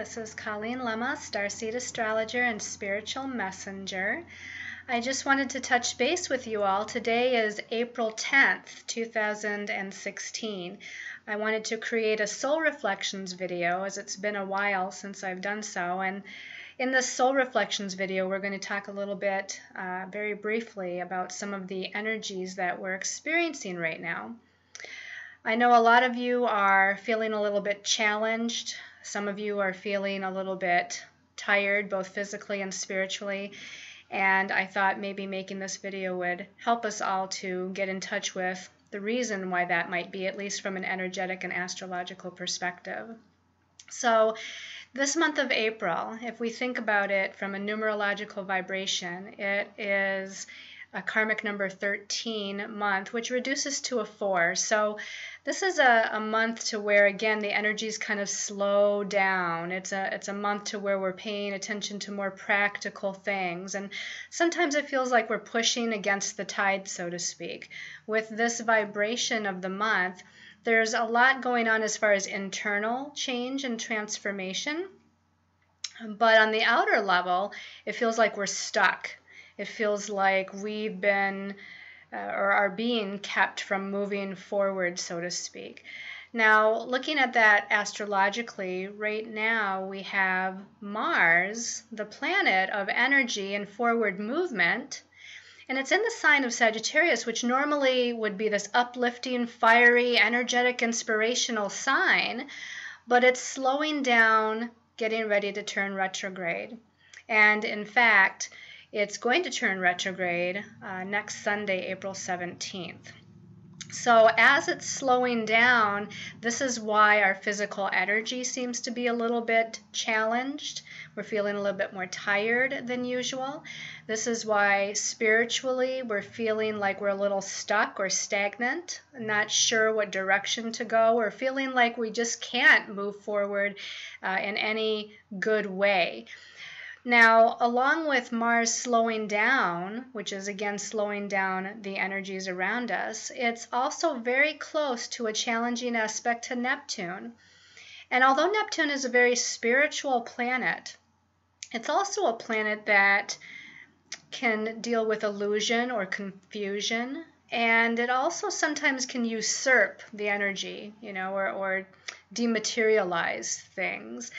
This is Colleen Lemma, Starseed Astrologer and Spiritual Messenger. I just wanted to touch base with you all. Today is April 10th, 2016. I wanted to create a Soul Reflections video as it's been a while since I've done so. And in this Soul Reflections video, we're going to talk a little bit, very briefly, about some of the energies that we're experiencing right now. I know a lot of you are feeling a little bit challenged. Some of you are feeling a little bit tired, both physically and spiritually. And I thought maybe making this video would help us all to get in touch with the reason why that might be, at least from an energetic and astrological perspective. So this month of April, if we think about it from a numerological vibration, it is a karmic number 13 month, which reduces to a 4. So this is a month to where, again, the energies kind of slow down. It's a month to where we're paying attention to more practical things. And sometimes it feels like we're pushing against the tide, so to speak. With this vibration of the month, there's a lot going on as far as internal change and transformation. But on the outer level, it feels like we're stuck. It feels like we've been or are being kept from moving forward, so to speak. Now, looking at that astrologically, right now we have Mars, the planet of energy and forward movement, and it's in the sign of Sagittarius, which normally would be this uplifting, fiery, energetic, inspirational sign, but it's slowing down, getting ready to turn retrograde. And in fact, it's going to turn retrograde next Sunday, April 17th. So as it's slowing down, this is why our physical energy seems to be a little bit challenged. We're feeling a little bit more tired than usual. This is why spiritually we're feeling like we're a little stuck or stagnant, not sure what direction to go, or feeling like we just can't move forward in any good way. Now, along with Mars slowing down, which is again slowing down the energies around us, it's also very close to a challenging aspect to Neptune. And although Neptune is a very spiritual planet, it's also a planet that can deal with illusion or confusion, and it also sometimes can usurp the energy, or dematerialize things.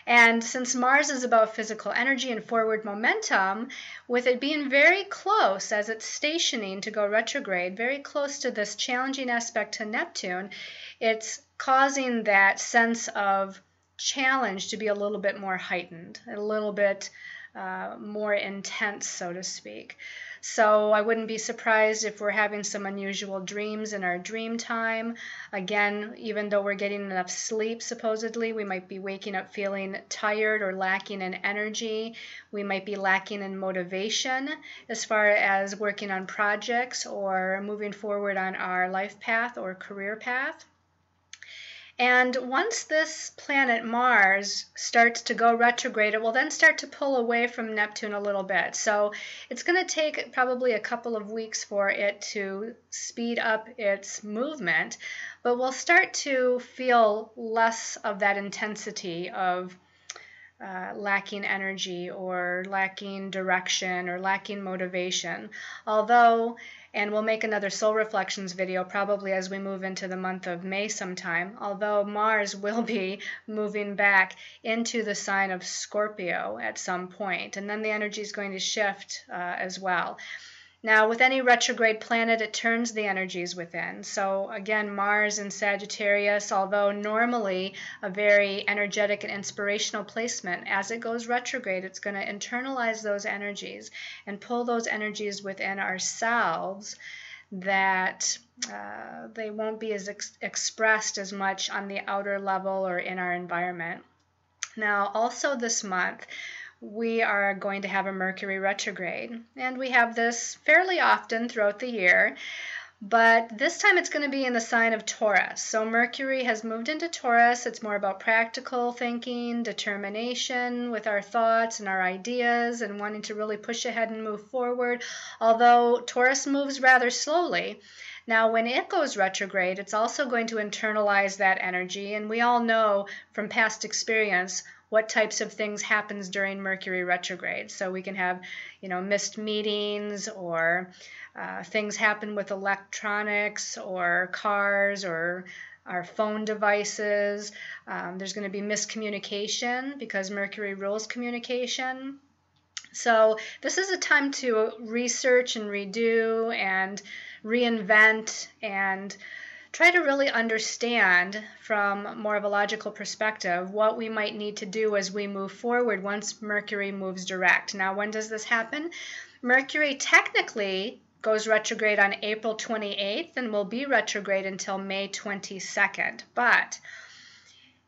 And since Mars is about physical energy and forward momentum, with it being very close as it's stationing to go retrograde, very close to this challenging aspect to Neptune, it's causing that sense of challenge to be a little bit more heightened, a little bit more intense, so to speak. So I wouldn't be surprised if we're having some unusual dreams in our dream time. Again, even though we're getting enough sleep, supposedly, we might be waking up feeling tired or lacking in energy. We might be lacking in motivation as far as working on projects or moving forward on our life path or career path. And once this planet Mars starts to go retrograde, it will then start to pull away from Neptune a little bit. So it's going to take probably a couple of weeks for it to speed up its movement, but we'll start to feel less of that intensity of lacking energy or lacking direction or lacking motivation. And we'll make another Soul Reflections video probably as we move into the month of May sometime, although Mars will be moving back into the sign of Scorpio at some point, and then the energy is going to shift as well. Now, with any retrograde planet, it turns the energies within. So again, Mars in Sagittarius, although normally a very energetic and inspirational placement, as it goes retrograde, it's going to internalize those energies and pull those energies within ourselves that they won't be as expressed as much on the outer level or in our environment. Now, also this month, we are going to have a Mercury retrograde, and we have this fairly often throughout the year, but this time it's going to be in the sign of Taurus. So Mercury has moved into Taurus. It's more about practical thinking, determination with our thoughts and our ideas, and wanting to really push ahead and move forward, although Taurus moves rather slowly. Now, when it goes retrograde, it's also going to internalize that energy, and we all know from past experience what types of things happens during Mercury retrograde. So we can have, missed meetings, or things happen with electronics or cars or our phone devices. There's going to be miscommunication because Mercury rules communication. So this is a time to research and redo and reinvent and try to really understand from more of a logical perspective what we might need to do as we move forward once Mercury moves direct. Now, when does this happen? Mercury technically goes retrograde on April 28th and will be retrograde until May 22nd, but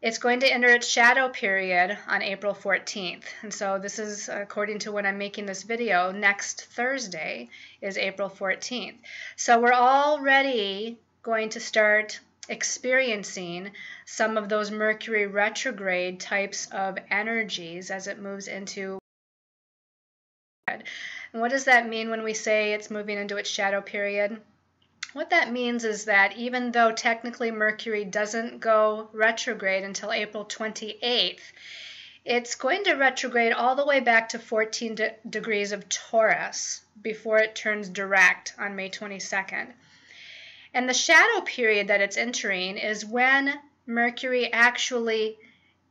it's going to enter its shadow period on April 14th. And so this is, according to when I'm making this video, next Thursday is April 14th. So we're already going to start experiencing some of those Mercury retrograde types of energies as it moves into. And what does that mean when we say it's moving into its shadow period? What that means is that even though technically Mercury doesn't go retrograde until April 28th, it's going to retrograde all the way back to 14 degrees of Taurus before it turns direct on May 22nd. And the shadow period that it's entering is when Mercury actually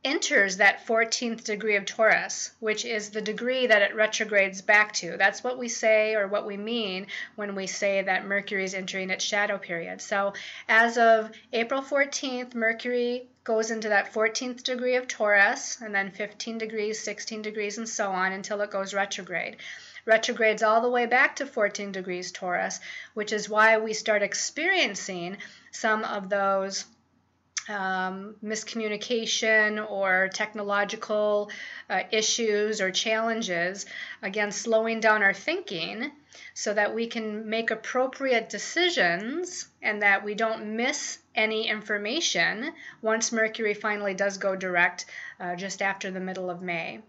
enters that 14th degree of Taurus, which is the degree that it retrogrades back to. That's what we say, or what we mean when we say that Mercury is entering its shadow period. So as of April 14th, Mercury goes into that 14th degree of Taurus, and then 15 degrees, 16 degrees, and so on until it goes retrograde. Retrogrades all the way back to 14 degrees Taurus, which is why we start experiencing some of those miscommunication or technological issues or challenges, again, slowing down our thinking so that we can make appropriate decisions and that we don't miss any information once Mercury finally does go direct just after the middle of May.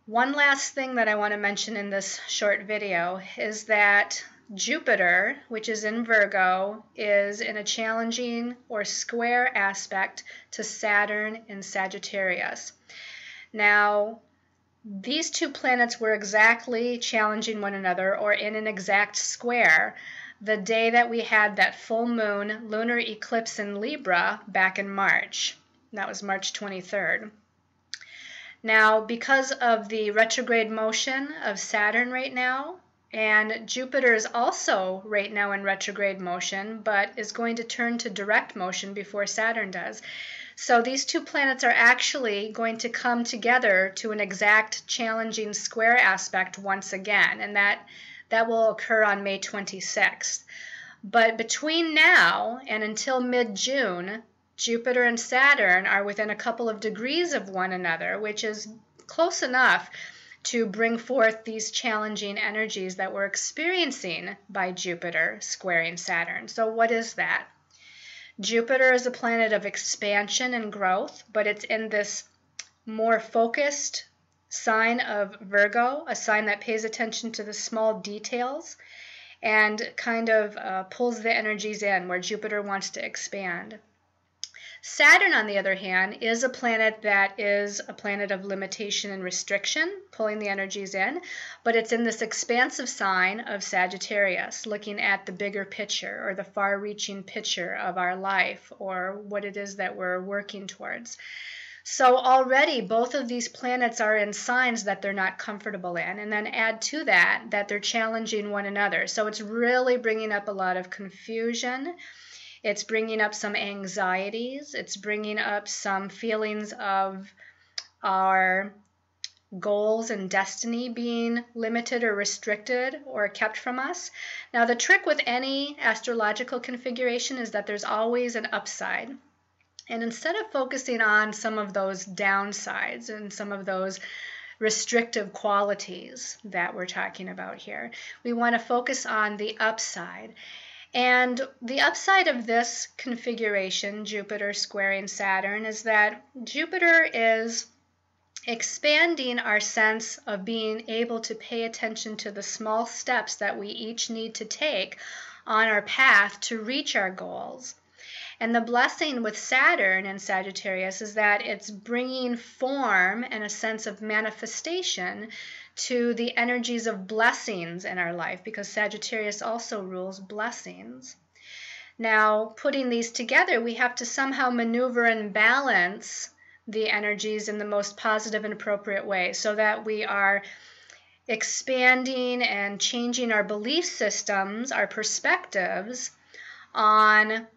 One last thing that I want to mention in this short video is that Jupiter, which is in Virgo, is in a challenging or square aspect to Saturn in Sagittarius. Now, these two planets were exactly challenging one another, or in an exact square, the day that we had that full moon lunar eclipse in Libra back in March. That was March 23rd. Now, because of the retrograde motion of Saturn right now, and Jupiter is also right now in retrograde motion, but is going to turn to direct motion before Saturn does. So these two planets are actually going to come together to an exact challenging square aspect once again, and that will occur on May 26th. But between now and until mid-June, Jupiter and Saturn are within a couple of degrees of one another, which is close enough to bring forth these challenging energies that we're experiencing by Jupiter squaring Saturn. So what is that? Jupiter is a planet of expansion and growth, but it's in this more focused sign of Virgo, a sign that pays attention to the small details and kind of pulls the energies in where Jupiter wants to expand. Saturn, on the other hand, is a planet that is a planet of limitation and restriction, pulling the energies in, but it's in this expansive sign of Sagittarius, looking at the bigger picture or the far-reaching picture of our life or what it is that we're working towards. So already both of these planets are in signs that they're not comfortable in, and then add to that they're challenging one another. So it's really bringing up a lot of confusion. It's bringing up some anxieties. It's bringing up some feelings of our goals and destiny being limited or restricted or kept from us. Now, the trick with any astrological configuration is that there's always an upside. And instead of focusing on some of those downsides and some of those restrictive qualities that we're talking about here, we want to focus on the upside. And the upside of this configuration, Jupiter squaring Saturn, is that Jupiter is expanding our sense of being able to pay attention to the small steps that we each need to take on our path to reach our goals. And the blessing with Saturn and Sagittarius is that it's bringing form and a sense of manifestation to the energies of blessings in our life, because Sagittarius also rules blessings. Now, putting these together, we have to somehow maneuver and balance the energies in the most positive and appropriate way so that we are expanding and changing our belief systems, our perspectives on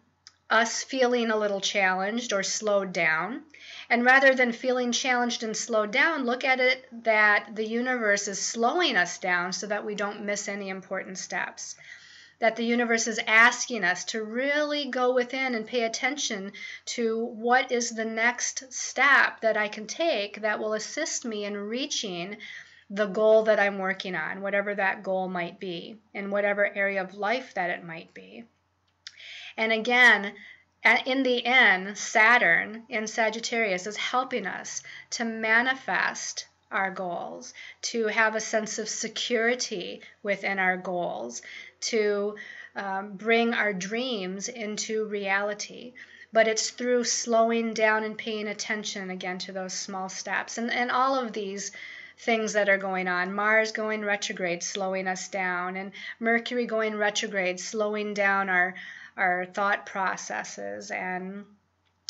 us feeling a little challenged or slowed down. And rather than feeling challenged and slowed down, look at it that the universe is slowing us down so that we don't miss any important steps. That the universe is asking us to really go within and pay attention to what is the next step that I can take that will assist me in reaching the goal that I'm working on, whatever that goal might be, in whatever area of life that it might be. And again, in the end, Saturn in Sagittarius is helping us to manifest our goals, to have a sense of security within our goals, to bring our dreams into reality. But it's through slowing down and paying attention again to those small steps. And all of these things that are going on, Mars going retrograde, slowing us down, and Mercury going retrograde, slowing down our thought processes and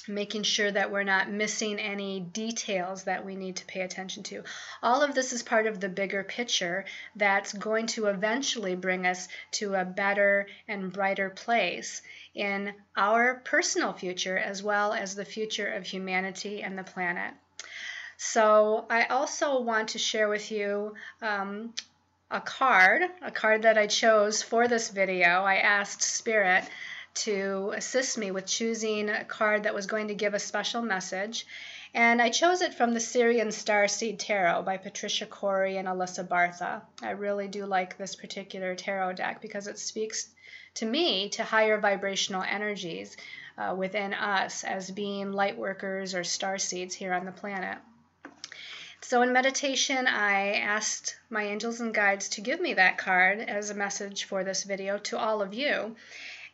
making sure that we're not missing any details that we need to pay attention to. All of this is part of the bigger picture that's going to eventually bring us to a better and brighter place in our personal future as well as the future of humanity and the planet. So I also want to share with you a card that I chose for this video. I asked Spirit to assist me with choosing a card that was going to give a special message. And I chose it from the Syrian Starseed Tarot by Patricia Corey and Alyssa Bartha. I really do like this particular tarot deck because it speaks to me to higher vibrational energies within us as being light workers or star seeds here on the planet. So in meditation, I asked my angels and guides to give me that card as a message for this video to all of you.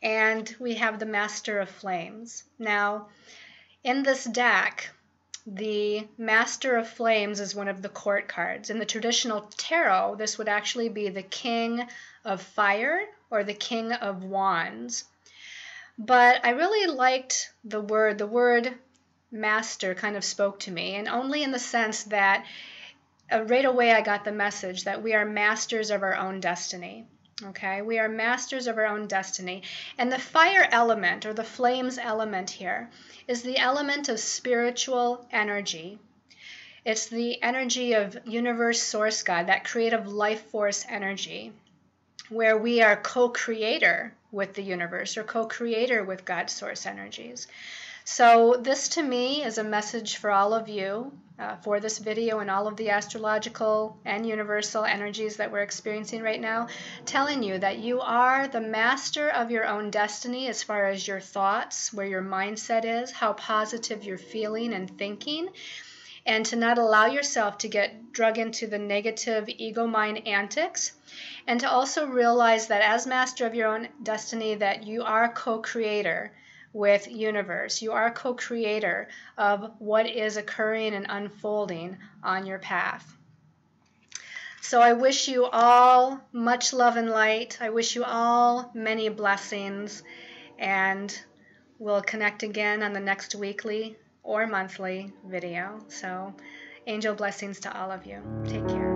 And we have the Master of Flames. Now, in this deck, the Master of Flames is one of the court cards. In the traditional tarot, this would actually be the King of Fire or the King of Wands. But I really liked the word Master kind of spoke to me, and only in the sense that right away I got the message that we are masters of our own destiny. Okay, we are masters of our own destiny. And the fire element or the flames element here is the element of spiritual energy. It's the energy of universe source God, that creative life force energy, where we are co-creator with the universe or co-creator with God's source energies. So this to me is a message for all of you for this video and all of the astrological and universal energies that we're experiencing right now, telling you that you are the master of your own destiny as far as your thoughts, where your mindset is, how positive you're feeling and thinking, and to not allow yourself to get drug into the negative ego mind antics, and to also realize that as master of your own destiny that you are co-creator with universe. You are co-creator of what is occurring and unfolding on your path. So I wish you all much love and light. I wish you all many blessings, and we'll connect again on the next weekly or monthly video. So angel blessings to all of you. Take care.